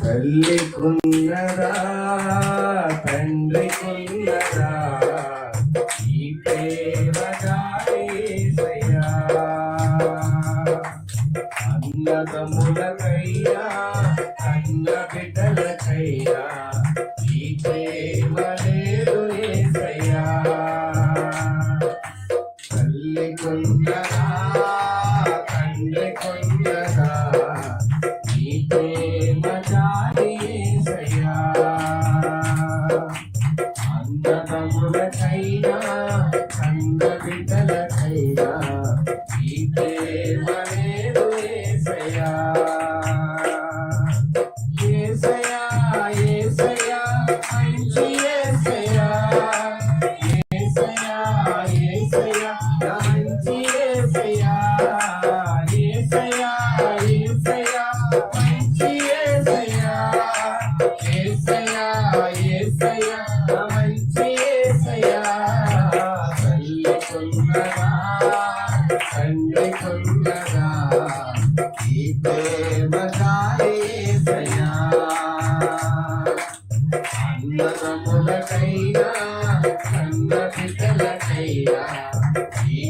తల్లి కున్నదా తండ్రి కున్నదా ఈ ప్రేమగాసయ్యా అన్నదమ్ములకయ్యా అన్న బిడ్డలకయ్యా ఈ ప్రేమ లేదు యేసయ్యా తల్లి కున్నదా తండ్రి కున్నదా ఈ ప్రేమ జాలి యేసయ్యా అన్నదమ్ములకైనా కన్న బిడ్డలకైనా ఈ ప్రేమ లేదు యేసయ్యా యేసయ్యా యేసయ్యా మంచి యేసయ్యా యేసయ్యా యేసయ్యా మంచి యేసయ్యా యేసయ్యా యేసయ్యా మంచి యేసయ్యా యేసయ్యా యేసయ్యా మంచి యేసయ్యా తల్లి కున్నదా తండ్రి కున్నదా ఈ ప్రేమ జాలి యేసయ్యా అన్నదమ్ములకైనా కన్న బిడ్డలకైనా ఈ